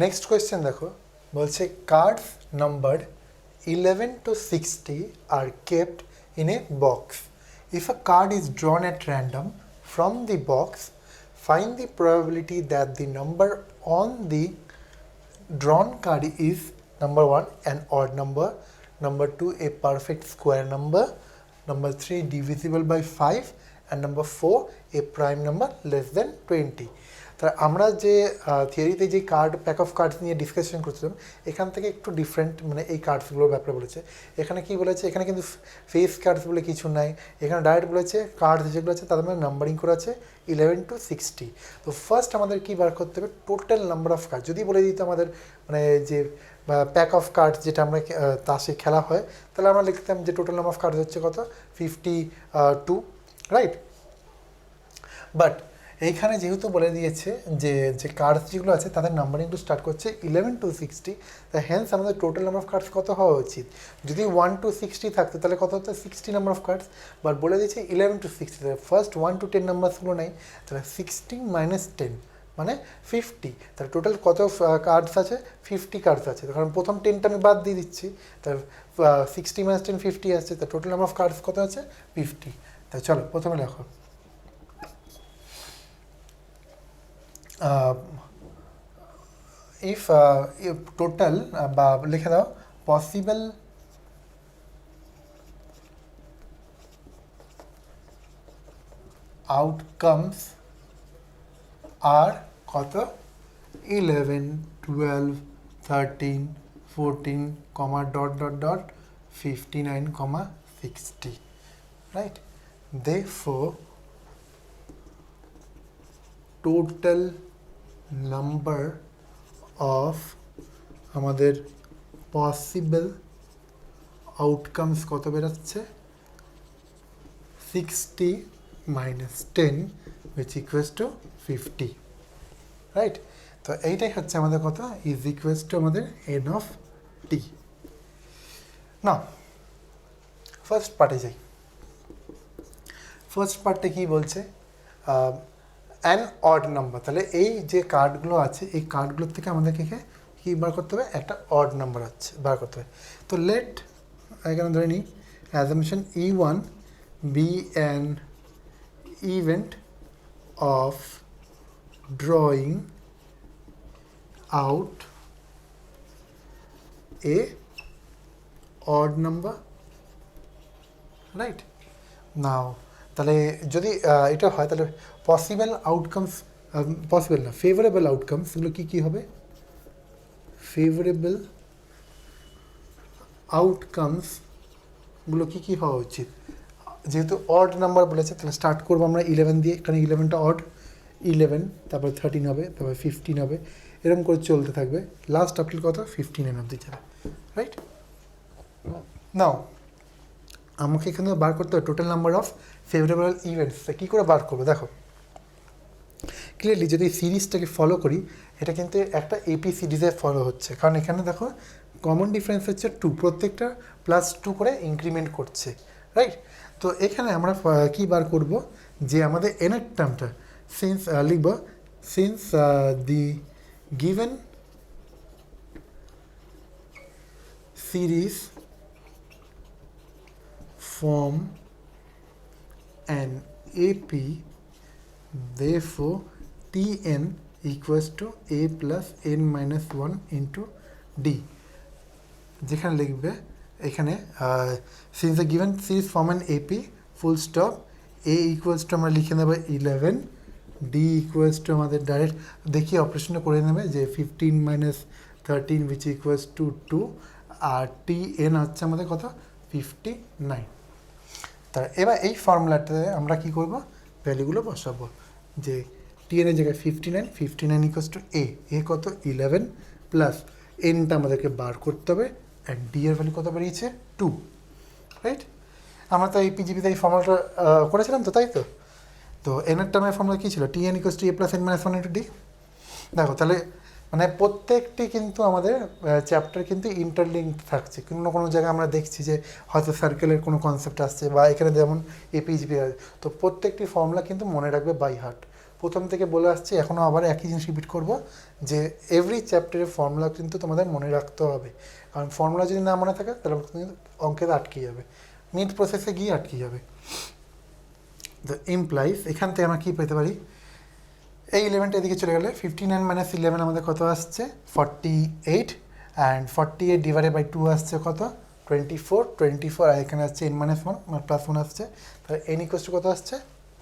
Next question দেখো, বলছে cards numbered 11 to 60 are kept in a box. If a card is drawn at random from the box, find the probability that the number on the drawn card is number 1 an odd number, number 2 a perfect square number, number 3 divisible by 5, and number 4 a prime number less than 20. তা আমরা যে থিওরিতে যে card pack of cards নিয়ে discussion করছিলাম, এখান থেকে একটু different, মানে এই কার্ডসগুলোর ব্যাপারে বলেছে। এখানে কি বলেছে, এখানে কিন্তু ফেস কার্ডস বলে কিছু নাই, এখানে ডাইরেক্ট বলেছে কার্ডস যেগুলো আছে তাদের মধ্যে নাম্বারিং করা আছে 11 to 60। তো ফার্স্ট আমাদের কী বার করতে হবে, টোটাল নাম্বার অফ কার্ড। যদি বলে দিত আমাদের মানে যে প্যাক অফ কার্ডস যেটা আমরা তাসে খেলা হয়, তাহলে আমরা লিখতাম যে টোটাল নাম্বার অফ কার্ডস হচ্ছে কত, 52, রাইট। বাট এইখানে যেহেতু বলে দিয়েছে যে যে কার্ডস যেগুলো আছে তাদের নাম্বারিং টু স্টার্ট করছে 11 to 60, তা হ্যান্স আমাদের টোটাল নাম্বার অফ কার্ডস কত হওয়া উচিত। যদি 1 to 60 থাকতো তাহলে কত হতো, 60 নাম্বার অফ কার্ডস। বাট বলে দিয়েছে 11 to 60, তাহলে ফার্স্ট 1 to 10 নাম্বারসগুলো নেই, তাহলে 60 - 10 মানে 50। তাহলে টোটাল কত কার্ডস আছে, 50 কার্ডস আছে। কারণ প্রথম 10টা আমি বাদ দিয়ে দিচ্ছি, তাহলে 60 - 10 50 আসছে, তা টোটাল নাম্বার অফ কার্ডস কত আছে, 50। তা চলো প্রথমে লেখো, if total বা লিখে দাও পসিবল আউটকামস আর কত, 11 12 13 14 কমা dot dot dot 59 comma 60, right. therefore total number of আমাদের পসিবল আউটকামস কত বেরোচ্ছে, 60 - 10 which equals to 50, রাইট। তো এইটাই হচ্ছে আমাদের কত, ইজ ইকুয়ালস টু আমাদের n of t। না ফার্স্ট পার্টে যাই। ফার্স্ট পার্টে কী বলছে, অ্যান অড নাম্বার। তাহলে এই যে কার্ডগুলো আছে এই কার্ডগুলোর থেকে আমাদেরকে কী বার করতে হবে, একটা অড নাম্বার আছে বার করতে হবে। তো লেট এখানে ধরে নিই assumption E1 be an event of drawing out a odd number, right. Now তাহলে যদি এটা হয় তাহলে পসিবল আউটকামস, পসিবল না ফেভারেবল আউটকামস, এগুলো কী কী হবে, ফেভারেবল আউটকামসগুলো কী কী হওয়া উচিত। যেহেতু অড নাম্বার বলেছে তাহলে স্টার্ট করবো আমরা 11 দিয়ে, কারণ 11টা অড, 11 তারপর 13 হবে, তারপর 15 হবে, এরকম করে চলতে থাকবে, লাস্ট আপনি কত 59 অবধি যাবে, রাইট। নাও আমাকে এখানে বার করতে হবে total number of favourable events. কী করে বার করবো দেখো, ক্লিয়ারলি যদি সিরিজটাকে ফলো করি, এটা কিন্তু একটা এপি সিরিজে ফলো হচ্ছে, কারণ এখানে দেখো কমন ডিফারেন্স হচ্ছে 2, প্রত্যেকটা +2 করে ইনক্রিমেন্ট করছে, রাইট। তো এখানে আমরা কী বার করব, যে আমাদের এনের টার্মটা সিন্স লিখব, since the given series form an AP, therefore Tn equals to a plus n minus 1 into d। যেখানে লিখবে এখানে since the given series form an AP full stop, a equals to আমরা লিখে নেব 11, d equals to আমাদের direct দেখি অপারেশনটা করে নেবে যে 15 - 13 which equals to 2, R Tn হচ্ছে আমাদের কত 59। তা এবার এই ফর্মুলাটাতে আমরা কী করব, ভ্যালুগুলো বসাবো, যে টিএন এর জায়গায় 59 ইকুয়ালস টু এ কত 11 প্লাস এনটা আমাদেরকে বার করতে হবে, অ্যান্ড ডি এর ভ্যালু কত বেরিয়েছে 2, রাইট। আমরা তো এই পিজিপিতে এই ফর্মুলাটা করেছিলাম তো, তাই তো। তো এনের টার্মের ফর্মুলা কী ছিল, tn equals to a plus n minus 1 into d. দেখো তাহলে মানে প্রত্যেকটি কিন্তু আমাদের চ্যাপ্টার কিন্তু ইন্টারলিঙ্ক থাকছে, কোনো না কোনো জায়গায় আমরা দেখছি যে হয়তো সার্কেলের কোনো কনসেপ্ট আসছে, বা এখানে যেমন এপিজিপি, তো প্রত্যেকটি ফর্মুলা কিন্তু মনে রাখবে বাই হার্ট, প্রথম থেকে বলে আসছি, এখনও আবার একই জিনিস রিপিট করব যে এভরি চ্যাপ্টারের ফর্মুলা কিন্তু তোমাদের মনে রাখতে হবে, কারণ ফর্মুলা যদি না মনে থাকে তাহলে কিন্তু অঙ্কে আটকে যাবে, মিড প্রসেসে গিয়ে আটকে যাবে। দ্য ইমপ্লাইজ এখান থেকে আমরা কী পেতে পারি, এই 11টা এদিকে চলে গেলে 59 মাইনাস 11 আমাদের কত আসছে 48, অ্যান্ড 48 ডিভাইডেড বাই 2 আসছে কত 24, আর এখানে আসছে n মাইনাস 1 মানে প্লাস 1 আসছে, তাহলে n ইকুয়াস টু কত আসছে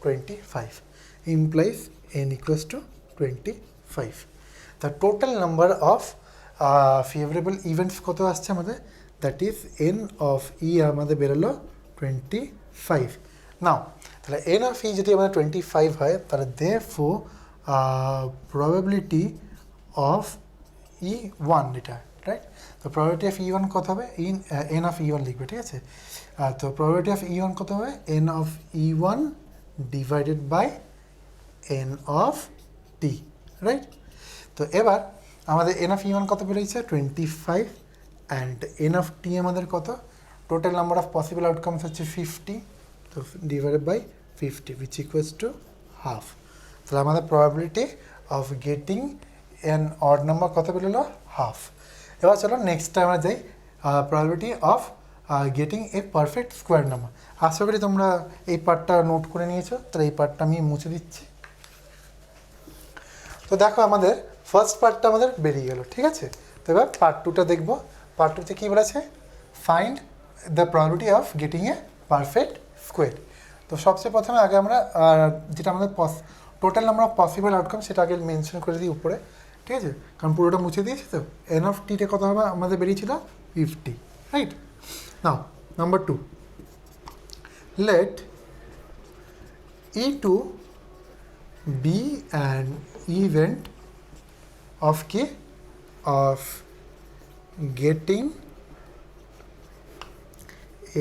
25, implies n equals to 25। The total number of favourable events কত আসছে আমাদের, দ্যাট ইজ n অফ ই আমাদের বেরোলো 25। নাও তাহলে n অফ ই যদি আমাদের 25 হয়, তাহলে therefore probability of E1 এটা রাইট। তো probability of E1 কত হবে, n of E1 লিখবে, ঠিক আছে। তো probability of E1 কত হবে, n of E1 divided by n of t, right. তো এবার আমাদের n of E1 কত বেরিয়েছে 25, অ্যান্ড n of t আমাদের কত, total number of possible outcomes হচ্ছে 50, তো divided by 50 which equals to half। তাহলে আমাদের probability of getting an odd number কত বেরোলো, হাফ। এবার চলো নেক্সট আমরা যাই, probability of getting a perfect square number. আশা করি তোমরা এই পার্টটা নোট করে নিয়েছো, তাহলে এই পার্টটা আমি মুছে দিচ্ছি। তো দেখো আমাদের ফার্স্ট পার্টটা আমাদের বেরিয়ে গেল, ঠিক আছে। তো এবার পার্ট টুটা দেখবো। পার্ট টুতে কী বলেছে, find the probability of getting a perfect square. তো সবচেয়ে প্রথমে আগে আমরা যেটা আমাদের total number of possible outcome সেটা আগে মেনশন করে দিই উপরে, ঠিক আছে, কারণ পুরোটা মুছে দিয়েছি। তো এন অফ টিতে কত হবে আমাদের বেরিয়েছিল 50, right. Now number 2, let E2 be an event of কি, of getting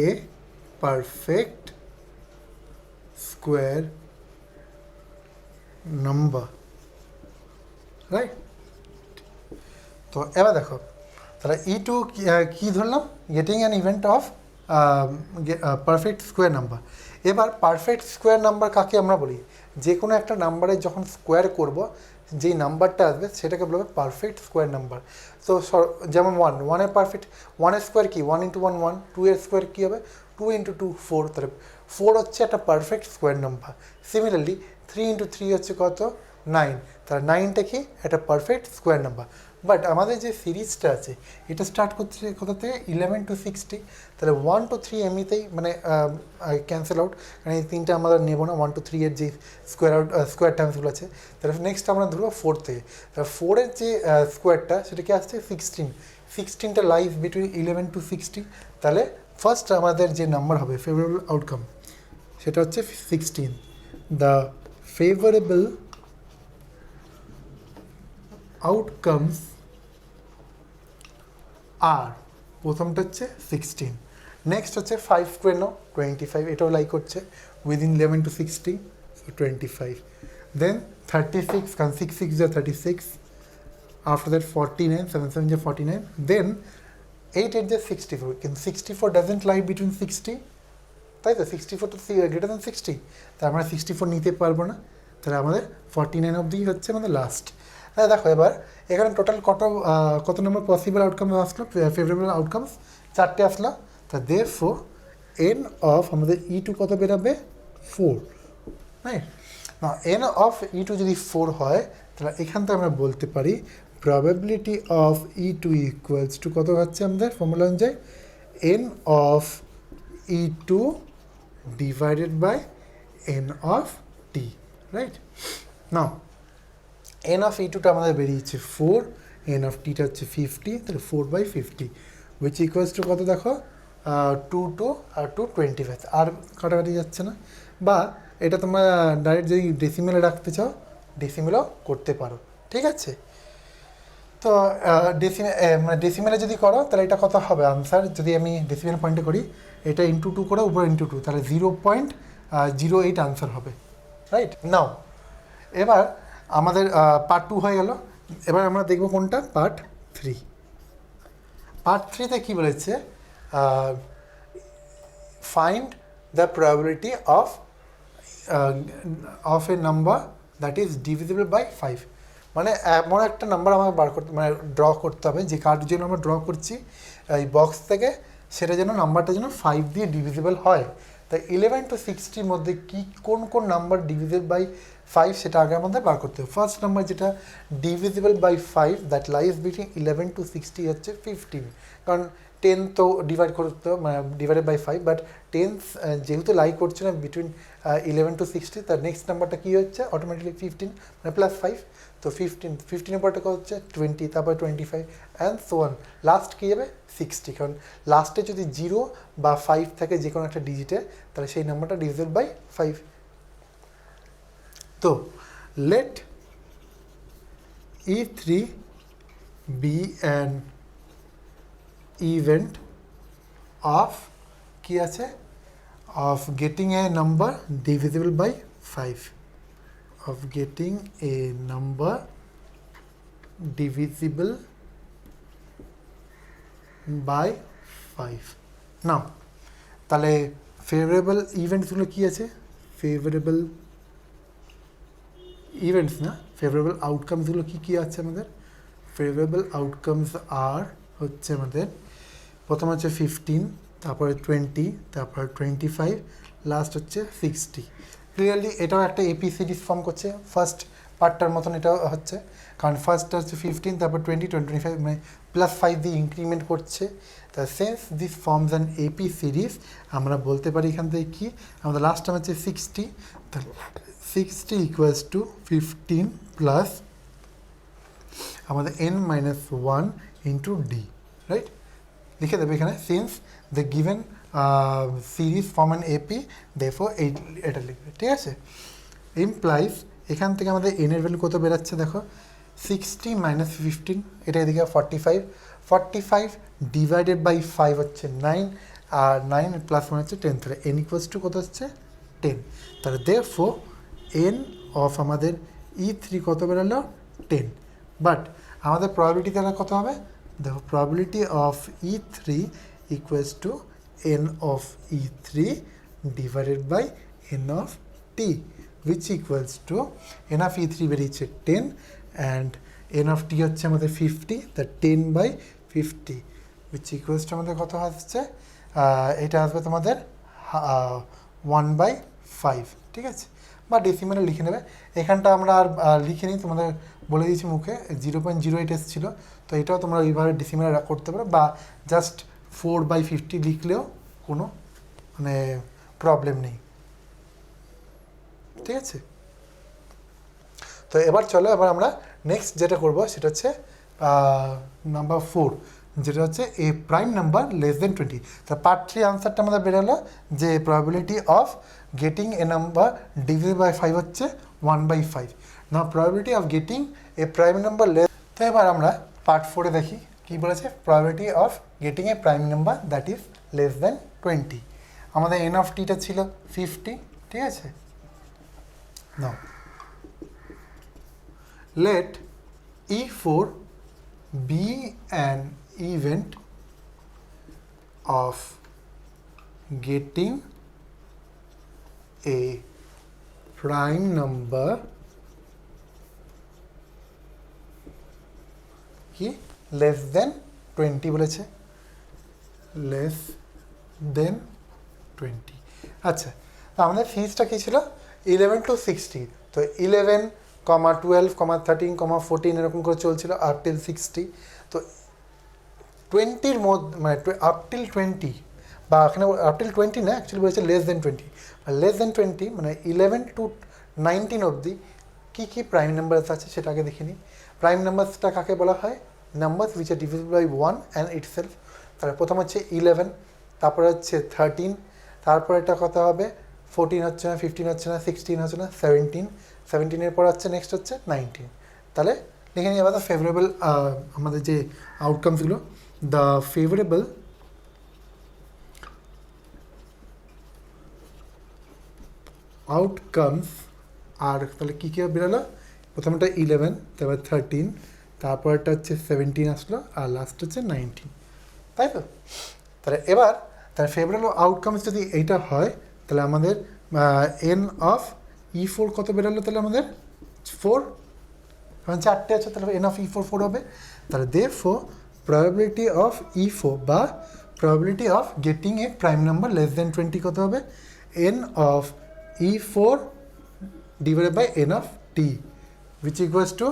a perfect square number, right. তো এবার দেখো তাহলে E2 কী ধরলাম, getting an event of perfect square number. এবার পারফেক্ট স্কোয়ার নাম্বার কাকে আমরা বলি, যে কোনো একটা নাম্বারের যখন স্কোয়ার করব যেই নাম্বারটা আসবে সেটাকে বলবে পারফেক্ট স্কোয়ার নাম্বার। তো যেমন 1 পারফেক্ট, 1 স্কোয়ার কি 1 × 1 1, 2 স্কোয়ার কী হবে 2 × 2 4, তাহলে 4 হচ্ছে একটা পারফেক্ট স্কোয়ার নাম্বার। সিমিলারলি 3 × 3 হচ্ছে কত 9, তাহলে 9টা কি একটা পারফেক্ট স্কোয়ার নাম্বার। বাট আমাদের যে সিরিজটা আছে এটা স্টার্ট করছে কোথা থেকে 11 to 60, তাহলে 1 to 3 এমনিতেই মানে ক্যান্সেল আউট, কারণ এই তিনটা আমরা নেবো না, 1 to 3 এর যে স্কোয়ার টার্মসগুলো আছে। তাহলে নেক্সট আমরা ধরবো 4 থেকে, তাহলে 4-এর যে স্কোয়ারটা সেটা কি আসছে 16টা লাইভ বিটুইন 11 to 60, তাহলে ফার্স্ট আমাদের যে নাম্বার হবে ফেভারেবল আউটকাম সেটা হচ্ছে 16। দ্য ফেভারেবল আউটকামস আর প্রথমটা হচ্ছে 16, নেক্সট হচ্ছে 5 স্কোয়ার নাও 25, এটাও লাইক করছে উইদিন 11 to 60, so 25, দেন 36, কারণ 6 6 যা 36, আফটার দ্যাট 49, 7 7 যা 49, দেন 8 8 যা 64, কিন্তু 64 ডাজেন্ট লাই বিটুইন 60, তাই তো 64 তো গ্রেটার দ্যান 60, তাই আমরা 64 নিতে পারবো না, তাহলে আমাদের 49 অবধি হচ্ছে আমাদের লাস্ট। হ্যাঁ দেখো এবার এখানে টোটাল কত নম্বর পসিবল আউটকাম আসলো, ফেভারেবল আউটকামস 4টে আসলো, তা therefore n অফ আমাদের E2 কত বেরোবে 4, রাইট। না n অফ E2 যদি 4 হয় তাহলে এখান থেকে আমরা বলতে পারি probability of E2 equals to কত হচ্ছে আমাদের ফর্মুলা অনুযায়ী n of E2 divided by n of t, right. Now n of E2টা আমাদের বেরিয়েছে 4, n অফ tটা হচ্ছে 50, তাহলে 4/50 উইচ ইকুয়ালস টু কত দেখো 2 2 আর 2 25, আর কাটাকাটি যাচ্ছে না, বা এটা তোমরা ডাইরেক্ট যদি ডেসিমেলে রাখতে চাও ডেসিমেলও করতে পারো, ঠিক আছে। তো ডেসিমেলে যদি করো তাহলে এটা কত হবে আনসার, যদি আমি ডেসিমেল পয়েন্টে করি এটা ইন্টু 2 করে উপরে ইন্টু 2, তাহলে 0.08 আনসার হবে, রাইট। নাও এবার আমাদের পার্ট 2 হয়ে গেল, এবার আমরা দেখব কোনটা পার্ট 3। পার্ট 3-তে কী বলেছে, find the probability of a number that is divisible by 5। মানে এমন একটা নাম্বার আমাকে বার করতে মানে ড্র করতে হবে, যে কার্ড যেন আমরা ড্র করছি এই বক্স থেকে, সেটা যেন নাম্বারটা যেন 5 দিয়ে ডিভিজিবল হয়। তাই 11 to 60 মধ্যে কোন কোন নাম্বার ডিভিজিবল বাই 5 সেটা আগে আমাদের বার করতে হবে। ফার্স্ট নাম্বার যেটা divisible by 5 that lies between 11 to 60 হচ্ছে 15, কারণ 10 তো ডিভাইড করতে মানে ডিভাইডেড বাই 5, বাট 10 যেহেতু লাই করছে না বিটুইন 11 to 60, তার নেক্সট নাম্বারটা কী হচ্ছে অটোমেটিকলি 15 মানে প্লাস 5। তো 15-এর পরটা হচ্ছে 20, তারপরে 25 অ্যান্ড সো অন, লাস্ট কী যাবে 60, কারণ লাস্টে যদি 0 বা 5 থাকে যে কোনো একটা ডিজিটে, তাহলে সেই নাম্বারটা ডিভিজেড বাই 5। তো late E3 be an event of কি আছে of getting a number divisible by 5, of getting a number divisible by 5. নাও তাহলে ফেভারেবল ইভেন্টসগুলো কী আছে, ফেভারেবল ইভেন্টস না, ফেভারেবল আউটকামসগুলো কী কী আছে আমাদের। ফেভারেবল আউটকামস আর হচ্ছে আমাদের প্রথম হচ্ছে 15, তারপরে 20, তারপর 25, লাস্ট হচ্ছে 60। ক্লিয়ারলি এটাও একটা এপি সিরিজ ফর্ম করছে, ফার্স্ট পার্টটার মতন এটাও হচ্ছে, কারণ ফার্স্টটা হচ্ছে 15, তারপর 20, 25 মানে প্লাস 5 দিয়ে ইনক্রিমেন্ট করছে। তা since this forms an AP series, আমরা বলতে পারি এখান থেকে কি আমাদের লাস্ট টাইম হচ্ছে 60, তাহলে 60 ইকুয়ালস টু 15 প্লাস আমাদের n-1 ইন্টু ডি, রাইট। লিখে দেবে এখানে since the given series form an AP therefore এটা লিখবে, ঠিক আছে। ইমপ্লাইজ এখান থেকে আমাদের এন এর ভ্যালু কত বেরাচ্ছে দেখো, 60 মাইনাস 15, এটা এদিকে 45, 45 ডিভাইডেড বাই 5 হচ্ছে 9, আর 9 প্লাস 1 হচ্ছে 10, তাহলে এন ইকুয়ালস টু কত হচ্ছে 10। তাহলে দেফোর এন অফ আমাদের E3 কত বেরোলো 10, বাট আমাদের প্রবাবিলিটি তাহলে কত হবে, দেখো probability of E3 equals to n of E3 divided by n of t, which equals to n of E3 বেরিয়েছে 10 and n of t হচ্ছে আমাদের 50, তা 10 বাই 50 which equals to আমাদের কত আসছে, এটা আসবে তোমাদের 1/5, ঠিক আছে, বা ডেসিমেলে লিখে নেবে। এখানটা আমরা আর লিখে নিই, তোমাদের বলে দিয়েছি মুখে 0.08 এসেছিল, তো এটাও তোমরা এইভাবে ডেসিমেলে করতে পারো, বা জাস্ট 4/50 লিখলেও কোনো মানে প্রবলেম নেই, ঠিক আছে। তো এবার চলো এবার আমরা নেক্সট যেটা করব সেটা হচ্ছে নাম্বার 4, যেটা হচ্ছে a prime number less than 20। তা পার্ট 3 আনসারটা আমাদের বেরোলো যে probability of getting a number divided by 5 হচ্ছে 1/5। না probability of getting a prime number less. তো এবার আমরা পার্ট 4-এ দেখি কী বলেছে, probability of getting a prime number that is less than 20। আমাদের এন অফ টিটা ছিল 50, ঠিক আছে। নাও let E4 be an event of getting a prime number কি less than 20 বলেছে, less than 20। আচ্ছা, তো আমাদের ফিজটা কী ছিল 11 to 60, তো 11, 12, 13, 14 এরকম করে চলছিল আপ টিল 60। তো 20-র মধ্যে মানে আপ টিল 20, বা এখানে আপ টিল 20 না, অ্যাকচুয়ালি বলেছে লেস দেন 20, লেস দেন 20 মানে 11 to 19 অবধি কী কী প্রাইম নাম্বারস আছে সেটা আগে দেখে নিই। প্রাইম নাম্বারসটা কাকে বলা হয়, numbers which are divisible by 1 and itself. তাহলে প্রথম হচ্ছে 11, তারপরে হচ্ছে 13, তারপরে এটা কত হবে 14 হচ্ছে না, 15 হচ্ছে না, 16 হচ্ছে না, 17-এর পর হচ্ছে নেক্সট হচ্ছে 19। তাহলে লিখে নিই আবার দ্য ফেভারেবল আমাদের যে আউটকামসগুলো, দ্য ফেভারেবল আউটকামস আর তাহলে কী কী বেরোলো, প্রথমটা 11, তারপর 13, তারপরটা হচ্ছে 17 আসলো, আর লাস্ট হচ্ছে 19, তাই তো। তাহলে এবার তাহলে ফেভারেবল আউটকামস যদি এইটা হয়, তাহলে আমাদের এন অফ E4 কত বেরোলো, তাহলে আমাদের 4, কারণ 4টে আছে, তাহলে n of E4 4 হবে। তাহলে therefore probability of E4 বা probability of getting a prime number less than 20 কত হবে? n of E4 divided by n of t which equals to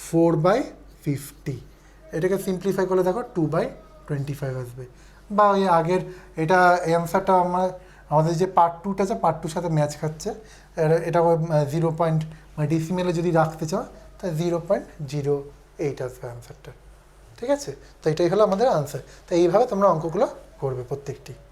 4/50। এটাকে সিম্পলিফাই করলে দেখো 2/25 আসবে। বা ওই আগের এটা অ্যান্সারটা আমাদের যে পার্ট 2টা আছে, পার্ট 2 সাথে ম্যাচ খাচ্ছে। এটা 0 পয়েন্ট মানে ডিসিমেলে যদি রাখতে চাও তাহলে 0.08 আসবে অ্যান্সারটা। ঠিক আছে, তো এটাই হলো আমাদের আনসার। তো এইভাবে তোমরা অঙ্কগুলো করবে প্রত্যেকটি।